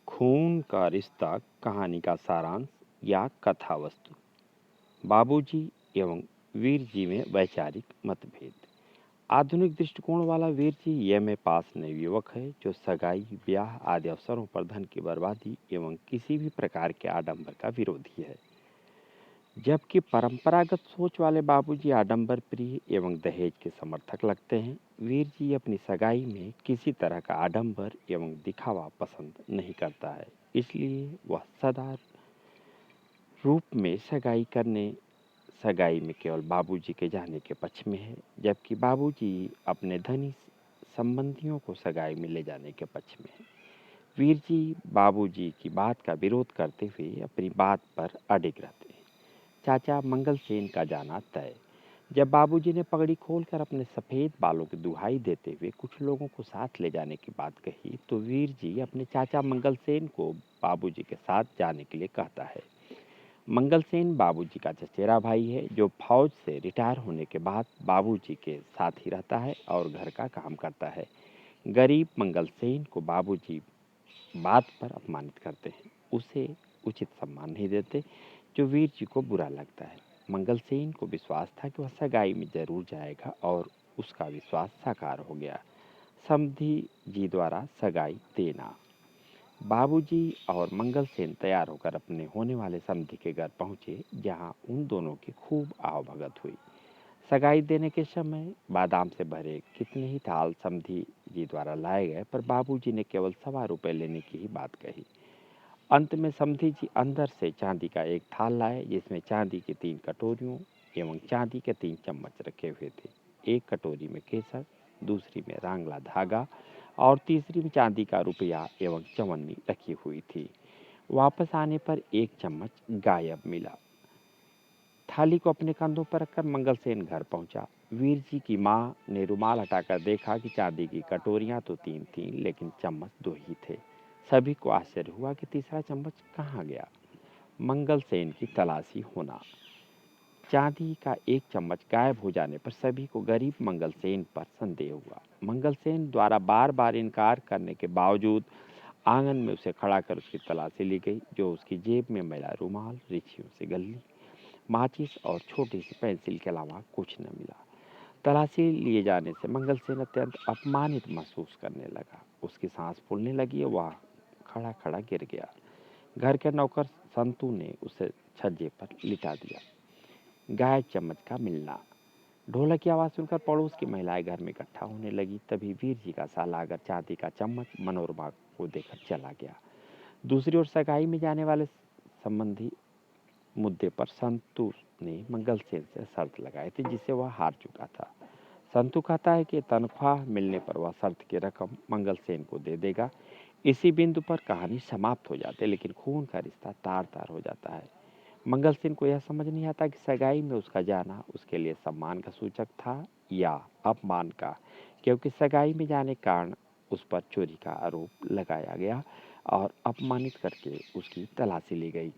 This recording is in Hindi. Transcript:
खून का रिश्ता कहानी का सारांश या कथा वस्तु। बाबूजी एवं वीर जी में वैचारिक मतभेद। आधुनिक दृष्टिकोण वाला वीर जी एमए पास नव युवक है जो सगाई, ब्याह आदि अवसरों पर धन की बर्बादी एवं किसी भी प्रकार के आडंबर का विरोधी है, जबकि परंपरागत सोच वाले बाबूजी आडंबर प्रिय एवं दहेज के समर्थक लगते हैं। वीर जी अपनी सगाई में किसी तरह का आडंबर एवं दिखावा पसंद नहीं करता है, इसलिए वह सदा रूप में सगाई में केवल बाबूजी के जाने के पक्ष में है, जबकि बाबूजी अपने धनी संबंधियों को सगाई में ले जाने के पक्ष में है। वीर जी बाबूजी की बात का विरोध करते हुए अपनी बात पर अडिग रहते हैं। चाचा मंगल सेन का जाना तय। जब बाबूजी ने पगड़ी खोलकर अपने सफेद बालों की दुहाई देते हुए कुछ लोगों को साथ ले जाने की बात कही, तो वीर जी अपने चाचा मंगल सेन को बाबूजी के साथ जाने के लिए कहता है। मंगल सेन बाबूजी का चचेरा भाई है, जो फौज से रिटायर होने के बाद बाबूजी के साथ ही रहता है और घर का काम करता है। गरीब मंगल सेन को बाबूजी बात पर अपमानित करते हैं, उसे उचित सम्मान नहीं देते, जो वीर जी को बुरा लगता है। मंगल सेन को विश्वास था कि वह सगाई में जरूर जाएगा और उसका विश्वास साकार हो गया। समधी जी द्वारा सगाई देना। बाबूजी और मंगल सेन तैयार होकर अपने होने वाले समधी के घर पहुंचे, जहां उन दोनों की खूब आवभगत हुई। सगाई देने के समय बादाम से भरे कितने ही थाल समधी जी द्वारा लाए गए, पर बाबूजी ने केवल ₹1.25 लेने की ही बात कही। अंत में समधी जी अंदर से चांदी का एक थाल लाए, जिसमें चांदी की 3 कटोरियों एवं चांदी के 3 चम्मच रखे हुए थे। एक कटोरी में केसर, दूसरी में रांगला धागा और तीसरी में चांदी का रुपया एवं चवन्नी रखी हुई थी। वापस आने पर एक चम्मच गायब मिला। थाली को अपने कंधों पर रखकर मंगल सेन घर पहुंचा। वीर जी की माँ ने रुमाल हटाकर देखा कि चांदी की कटोरियां तो 3 थीं, लेकिन चम्मच 2 ही थे। सभी को आश्चर्य हुआ कि तीसरा चम्मच कहाँ गया। मंगल सेन की तलाशी होना। चांदी का एक चम्मच गायब हो जाने पर सभी को गरीब मंगल सेन पर संदेह हुआ। मंगल सेन द्वारा बार बार इनकार करने के बावजूद आंगन में उसे खड़ा कर उसकी तलाशी ली गई, जो उसकी जेब में मिला रुमाल, रिछियों से गल्ली, माचिस और छोटी सी पेंसिल के अलावा कुछ न मिला। तलाशी लिए जाने से मंगल सेन अत्यंत अपमानित महसूस करने लगा। उसकी सांस फूलने लगी और वह खड़ा खड़ा गिर गया। घर के नौकर संतू ने उसे छज्जे पर लिटा दिया। गायब चम्मच का मिलना। ढोलक की आवाज सुनकर पड़ोस की महिलाएं घर में इकट्ठा होने लगी। तभी वीर जी का साला आकर चांदी का चम्मच मनोरमा को देकर चला गया। दूसरी ओर सगाई में जाने वाले संबंधी मुद्दे पर संतू ने मंगल सेन से शर्त लगाई थी, जिसे वह हार चुका था। संतू कहता है कि तनख्वाह मिलने पर वह शर्त की रकम मंगल सेन को दे देगा। इसी बिंदु पर कहानी समाप्त हो जाती है, लेकिन खून का रिश्ता तार तार हो जाता है। मंगल सेन को यह समझ नहीं आता कि सगाई में उसका जाना उसके लिए सम्मान का सूचक था या अपमान का, क्योंकि सगाई में जाने के कारण उस पर चोरी का आरोप लगाया गया और अपमानित करके उसकी तलाशी ली गई।